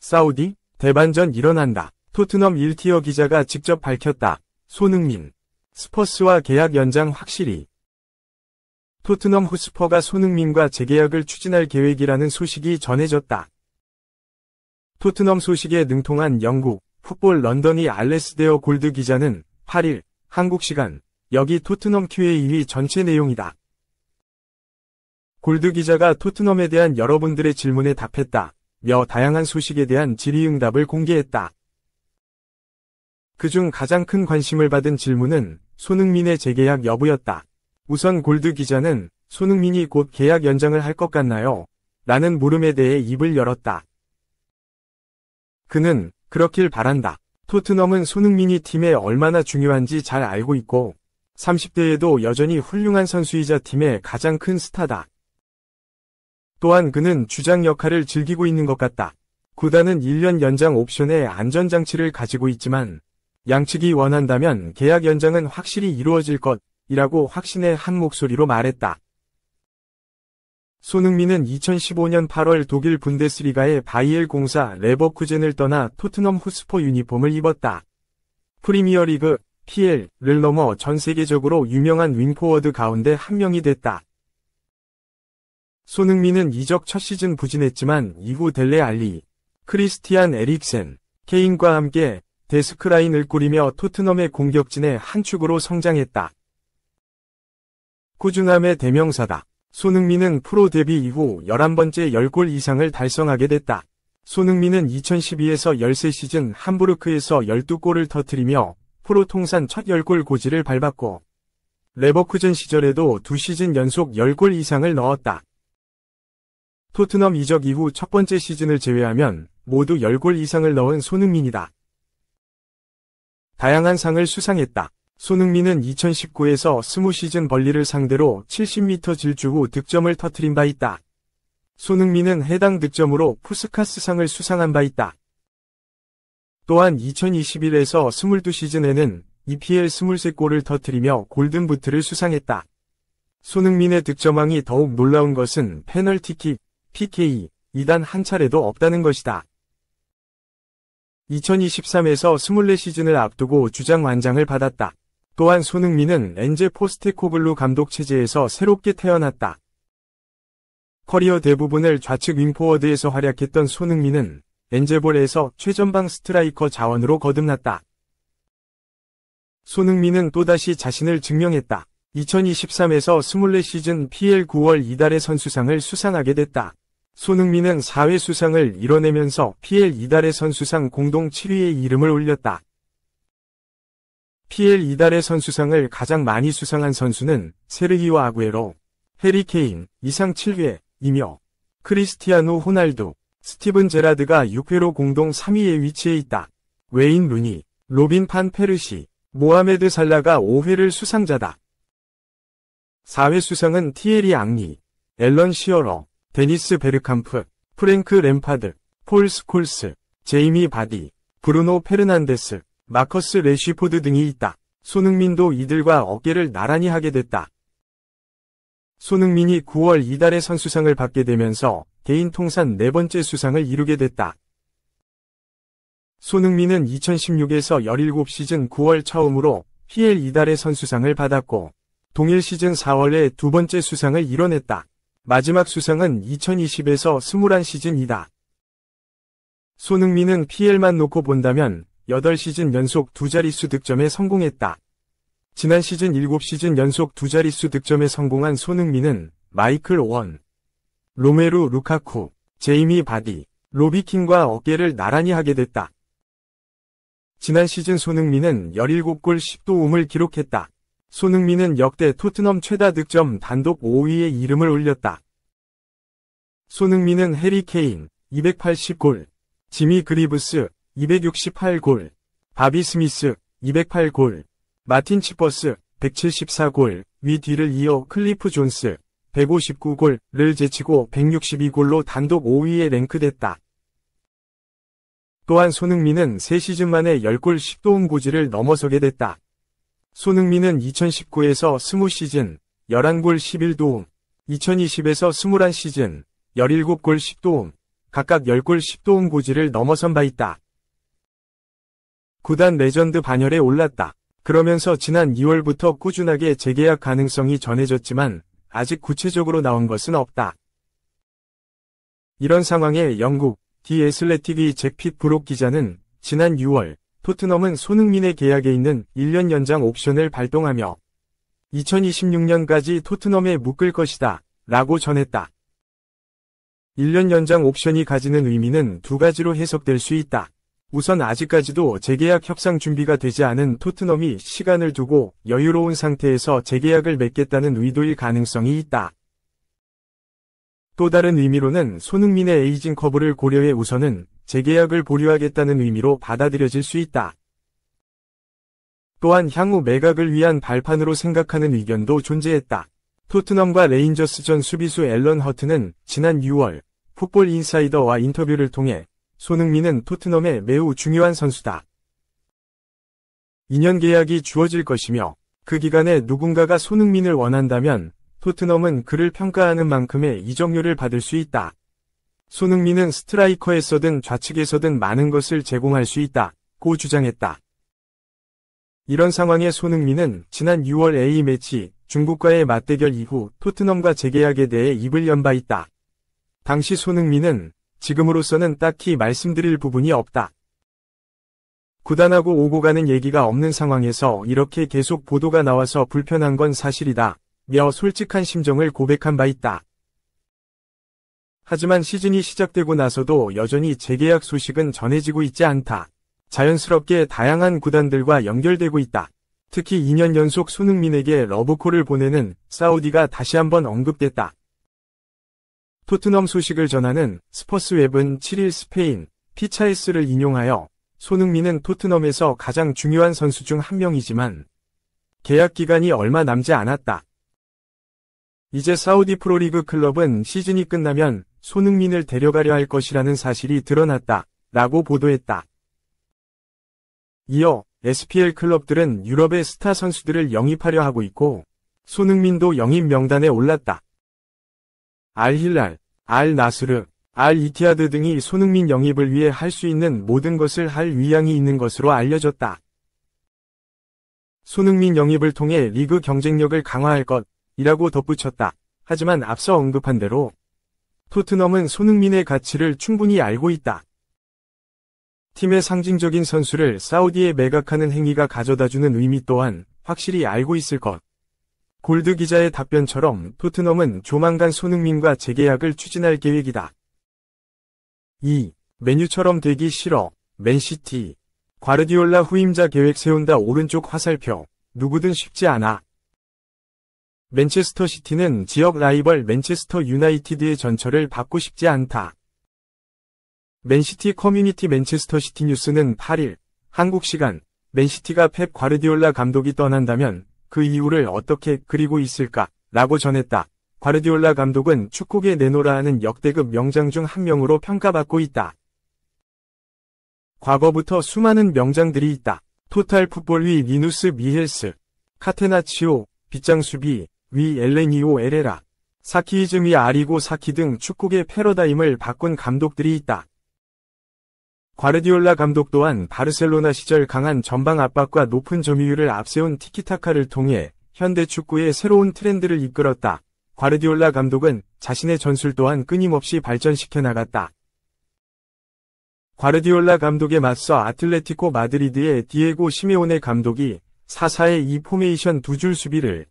사우디? 대반전 일어난다. 토트넘 1티어 기자가 직접 밝혔다. 손흥민. 스퍼스와 계약 연장 확실히. 토트넘 호스퍼가 손흥민과 재계약을 추진할 계획이라는 소식이 전해졌다. 토트넘 소식에 능통한 영국 풋볼 런던이 알레스데어 골드 기자는 8일 한국 시간 여기 토트넘 Q&A 전체 내용이다. 골드 기자가 토트넘에 대한 여러분들의 질문에 답했다. 며 다양한 소식에 대한 질의응답을 공개했다. 그중 가장 큰 관심을 받은 질문은 손흥민의 재계약 여부였다. 우선 골드 기자는 손흥민이 곧 계약 연장을 할 것 같나요? 라는 물음에 대해 입을 열었다. 그는 그렇길 바란다. 토트넘은 손흥민이 팀에 얼마나 중요한지 잘 알고 있고 30대에도 여전히 훌륭한 선수이자 팀의 가장 큰 스타다. 또한 그는 주장 역할을 즐기고 있는 것 같다. 구단은 1년 연장 옵션의 안전장치를 가지고 있지만 양측이 원한다면 계약 연장은 확실히 이루어질 것이라고 확신의 한 목소리로 말했다. 손흥민은 2015년 8월 독일 분데스리가의 바이엘 공사 레버쿠젠을 떠나 토트넘 호스퍼 유니폼을 입었다. 프리미어리그 PL을 넘어 전 세계적으로 유명한 윙포워드 가운데 한 명이 됐다. 손흥민은 이적 첫 시즌 부진했지만 이후 델레 알리, 크리스티안 에릭센, 케인과 함께 데스크라인을 꾸리며 토트넘의 공격진의 한 축으로 성장했다. 꾸준함의 대명사다. 손흥민은 프로 데뷔 이후 11번째 10골 이상을 달성하게 됐다. 손흥민은 2012에서 13시즌 함부르크에서 12골을 터뜨리며 프로 통산 첫 10골 고지를 밟았고 레버쿠젠 시절에도 2시즌 연속 10골 이상을 넣었다. 토트넘 이적 이후 첫 번째 시즌을 제외하면 모두 10골 이상을 넣은 손흥민이다. 다양한 상을 수상했다. 손흥민은 2019에서 20시즌 벌리를 상대로 70m 질주 후 득점을 터뜨린 바 있다. 손흥민은 해당 득점으로 푸스카스상을 수상한 바 있다. 또한 2021에서 22시즌에는 EPL 23골을 터뜨리며 골든부트를 수상했다. 손흥민의 득점왕이 더욱 놀라운 것은 페널티킥, PK, 2단 한 차례도 없다는 것이다. 2023에서 24시즌을 앞두고 주장 완장을 받았다. 또한 손흥민은 엔제 포스테코글루 감독 체제에서 새롭게 태어났다. 커리어 대부분을 좌측 윙포워드에서 활약했던 손흥민은 엔제볼에서 최전방 스트라이커 자원으로 거듭났다. 손흥민은 또다시 자신을 증명했다. 2023에서 24시즌 PL 9월 이달의 선수상을 수상하게 됐다. 손흥민은 4회 수상을 이뤄내면서 PL 이달의 선수상 공동 7위에 이름을 올렸다. PL 이달의 선수상을 가장 많이 수상한 선수는 세르히오 아구에로, 해리 케인, 이상 7회이며 크리스티아누 호날두, 스티븐 제라드가 6회로 공동 3위에 위치해 있다. 웨인 루니, 로빈 판 페르시, 모하메드 살라가 5회를 수상자다. 4회 수상은 티에리 앙리, 앨런 시어러, 데니스 베르캄프, 프랭크 램파드, 폴 스콜스, 제이미 바디, 브루노 페르난데스, 마커스 레쉬포드 등이 있다. 손흥민도 이들과 어깨를 나란히 하게 됐다. 손흥민이 9월 이달의 선수상을 받게 되면서 개인 통산 4번째 수상을 이루게 됐다. 손흥민은 2016에서 17시즌 9월 처음으로 PL 이달의 선수상을 받았고 동일 시즌 4월에 두 번째 수상을 이뤄냈다. 마지막 수상은 2020에서 21시즌이다. 손흥민은 PL만 놓고 본다면 8시즌 연속 두 자릿수 득점에 성공했다. 지난 시즌 7시즌 연속 두 자릿수 득점에 성공한 손흥민은 마이클 오원, 로메루 루카쿠, 제이미 바디, 로비킨과 어깨를 나란히 하게 됐다. 지난 시즌 손흥민은 17골 10도움을 기록했다. 손흥민은 역대 토트넘 최다 득점 단독 5위에 이름을 올렸다. 손흥민은 해리 케인, 280골, 지미 그리브스, 268골, 바비 스미스, 208골, 마틴 치퍼스, 174골, 위 뒤를 이어 클리프 존스, 159골을 제치고 162골로 단독 5위에 랭크됐다. 또한 손흥민은 3시즌 만에 10골 10도움 고지를 넘어서게 됐다. 손흥민은 2019에서 20시즌 11골 11도움, 2020에서 21시즌 17골 10도움, 각각 10골 10도움 고지를 넘어선 바 있다. 구단 레전드 반열에 올랐다. 그러면서 지난 2월부터 꾸준하게 재계약 가능성이 전해졌지만 아직 구체적으로 나온 것은 없다. 이런 상황에 영국 디 애슬레틱의 잭핏 브록 기자는 지난 6월 토트넘은 손흥민의 계약에 있는 1년 연장 옵션을 발동하며 2026년까지 토트넘에 묶을 것이다 라고 전했다. 1년 연장 옵션이 가지는 의미는 두 가지로 해석될 수 있다. 우선 아직까지도 재계약 협상 준비가 되지 않은 토트넘이 시간을 두고 여유로운 상태에서 재계약을 맺겠다는 의도일 가능성이 있다. 또 다른 의미로는 손흥민의 에이징 커브를 고려해 우선은 재계약을 보류하겠다는 의미로 받아들여질 수 있다. 또한 향후 매각을 위한 발판으로 생각하는 의견도 존재했다. 토트넘과 레인저스전 수비수 앨런 허트는 지난 6월 풋볼 인사이더와 인터뷰를 통해 손흥민은 토트넘의 매우 중요한 선수다. 2년 계약이 주어질 것이며 그 기간에 누군가가 손흥민을 원한다면 토트넘은 그를 평가하는 만큼의 이적료를 받을 수 있다. 손흥민은 스트라이커에서든 좌측에서든 많은 것을 제공할 수 있다고 주장했다. 이런 상황에 손흥민은 지난 6월 A매치 중국과의 맞대결 이후 토트넘과 재계약에 대해 입을 연 바 있다. 당시 손흥민은 지금으로서는 딱히 말씀드릴 부분이 없다. 구단하고 오고 가는 얘기가 없는 상황에서 이렇게 계속 보도가 나와서 불편한 건 사실이다. 며 솔직한 심정을 고백한 바 있다. 하지만 시즌이 시작되고 나서도 여전히 재계약 소식은 전해지고 있지 않다. 자연스럽게 다양한 구단들과 연결되고 있다. 특히 2년 연속 손흥민에게 러브콜을 보내는 사우디가 다시 한번 언급됐다. 토트넘 소식을 전하는 스퍼스웹은 7일 스페인 피차에스를 인용하여 손흥민은 토트넘에서 가장 중요한 선수 중 한 명이지만 계약 기간이 얼마 남지 않았다. 이제 사우디 프로리그 클럽은 시즌이 끝나면 손흥민을 데려가려 할 것이라는 사실이 드러났다. 라고 보도했다. 이어 SPL 클럽들은 유럽의 스타 선수들을 영입하려 하고 있고 손흥민도 영입 명단에 올랐다. 알힐랄, 알나스르, 알이티하드 등이 손흥민 영입을 위해 할 수 있는 모든 것을 할 의향이 있는 것으로 알려졌다. 손흥민 영입을 통해 리그 경쟁력을 강화할 것이라고 덧붙였다. 하지만 앞서 언급한 대로 토트넘은 손흥민의 가치를 충분히 알고 있다. 팀의 상징적인 선수를 사우디에 매각하는 행위가 가져다주는 의미 또한 확실히 알고 있을 것. 골드 기자의 답변처럼 토트넘은 조만간 손흥민과 재계약을 추진할 계획이다. 2. 메뉴처럼 되기 싫어. 맨시티. 과르디올라 후임자 계획 세운다. 오른쪽 화살표. 누구든 쉽지 않아. 맨체스터 시티는 지역 라이벌 맨체스터 유나이티드의 전철을 받고 싶지 않다. 맨시티 커뮤니티 맨체스터 시티 뉴스는 8일 한국 시간 맨시티가 펩 과르디올라 감독이 떠난다면 그 이유를 어떻게 그리고 있을까? 라고 전했다. 과르디올라 감독은 축구계 내노라 하는 역대급 명장 중 한 명으로 평가받고 있다. 과거부터 수많은 명장들이 있다. 토탈 풋볼 위 리누스 미헬스, 카테나치오, 빗장수비 위 엘레니오 에레라, 사키이즘 위 아리고 사키 등 축구계 패러다임을 바꾼 감독들이 있다. 과르디올라 감독 또한 바르셀로나 시절 강한 전방 압박과 높은 점유율을 앞세운 티키타카를 통해 현대 축구의 새로운 트렌드를 이끌었다. 과르디올라 감독은 자신의 전술 또한 끊임없이 발전시켜 나갔다. 과르디올라 감독에 맞서 아틀레티코 마드리드의 디에고 시메오네 감독이 4-4-2 포메이션 두 줄 수비를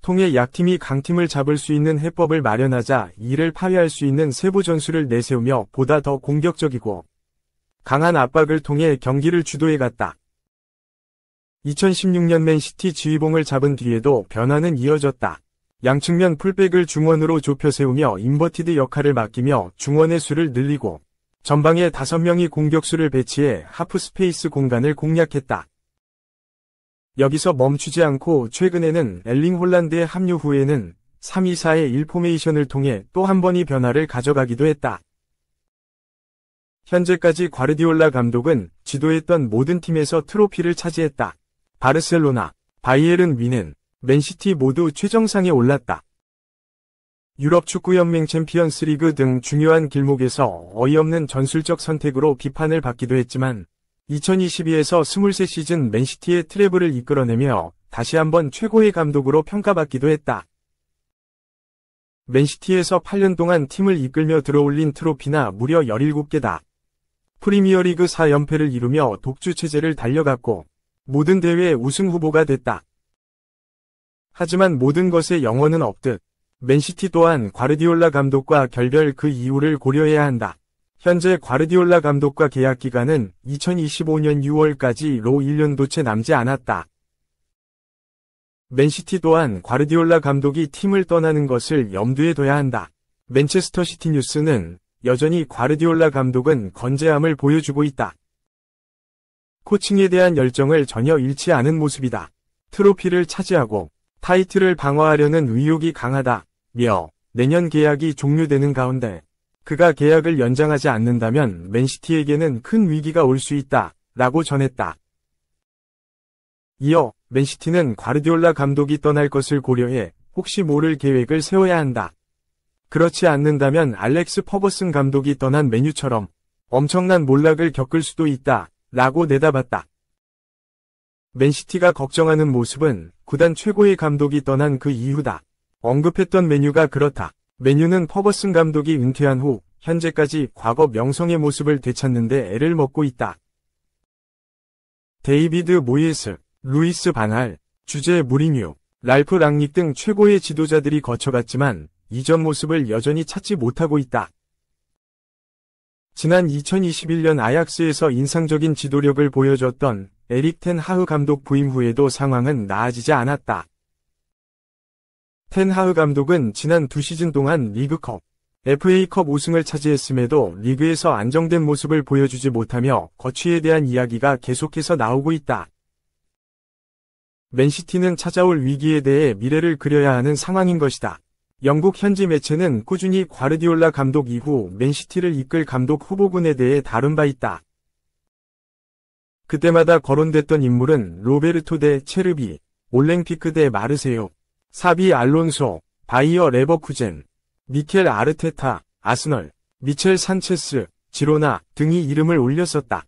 통해 약팀이 강팀을 잡을 수 있는 해법을 마련하자 이를 파괴할 수 있는 세부 전술을 내세우며 보다 더 공격적이고 강한 압박을 통해 경기를 주도해갔다. 2016년 맨시티 지휘봉을 잡은 뒤에도 변화는 이어졌다. 양측면 풀백을 중원으로 좁혀 세우며 인버티드 역할을 맡기며 중원의 수를 늘리고 전방에 5명이 공격수를 배치해 하프 스페이스 공간을 공략했다. 여기서 멈추지 않고 최근에는 엘링 홀란드의 합류 후에는 3-2-4-1 포메이션을 통해 또 한 번의 변화를 가져가기도 했다. 현재까지 과르디올라 감독은 지도했던 모든 팀에서 트로피를 차지했다. 바르셀로나, 바이에른 뮌헨, 맨시티 모두 최정상에 올랐다. 유럽 축구연맹 챔피언스리그 등 중요한 길목에서 어이없는 전술적 선택으로 비판을 받기도 했지만 2022에서 23시즌 맨시티의 트래블을 이끌어내며 다시 한번 최고의 감독으로 평가받기도 했다. 맨시티에서 8년 동안 팀을 이끌며 들어올린 트로피나 무려 17개다. 프리미어리그 4연패를 이루며 독주 체제를 달려갔고 모든 대회 우승 후보가 됐다. 하지만 모든 것에 영원은 없듯 맨시티 또한 과르디올라 감독과 결별 그 이유를 고려해야 한다. 현재 과르디올라 감독과 계약 기간은 2025년 6월까지로 1년도 채 남지 않았다. 맨시티 또한 과르디올라 감독이 팀을 떠나는 것을 염두에 둬야 한다. 맨체스터 시티 뉴스는 여전히 과르디올라 감독은 건재함을 보여주고 있다. 코칭에 대한 열정을 전혀 잃지 않은 모습이다. 트로피를 차지하고 타이틀을 방어하려는 의욕이 강하다며 내년 계약이 종료되는 가운데 그가 계약을 연장하지 않는다면 맨시티에게는 큰 위기가 올 수 있다 라고 전했다. 이어 맨시티는 과르디올라 감독이 떠날 것을 고려해 혹시 모를 계획을 세워야 한다. 그렇지 않는다면 알렉스 퍼거슨 감독이 떠난 맨유처럼 엄청난 몰락을 겪을 수도 있다 라고 내다봤다. 맨시티가 걱정하는 모습은 구단 최고의 감독이 떠난 그 이유다. 언급했던 맨유가 그렇다. 맨유는 퍼거슨 감독이 은퇴한 후 현재까지 과거 명성의 모습을 되찾는데 애를 먹고 있다. 데이비드 모이에스, 루이스 반할, 주제 무리뉴, 랄프 랑닉 등 최고의 지도자들이 거쳐갔지만 이전 모습을 여전히 찾지 못하고 있다. 지난 2021년 아약스에서 인상적인 지도력을 보여줬던 에릭 텐 하흐 감독 부임 후에도 상황은 나아지지 않았다. 텐 하흐 감독은 지난 2시즌 동안 리그컵, FA컵 우승을 차지했음에도 리그에서 안정된 모습을 보여주지 못하며 거취에 대한 이야기가 계속해서 나오고 있다. 맨시티는 찾아올 위기에 대해 미래를 그려야 하는 상황인 것이다. 영국 현지 매체는 꾸준히 과르디올라 감독 이후 맨시티를 이끌 감독 후보군에 대해 다룬 바 있다. 그때마다 거론됐던 인물은 로베르토 데 체르비, 올랭피크 데 마르세유, 사비 알론소, 바이어 레버쿠젠, 미켈 아르테타, 아스널, 미첼 산체스, 지로나 등이 이름을 올렸었다.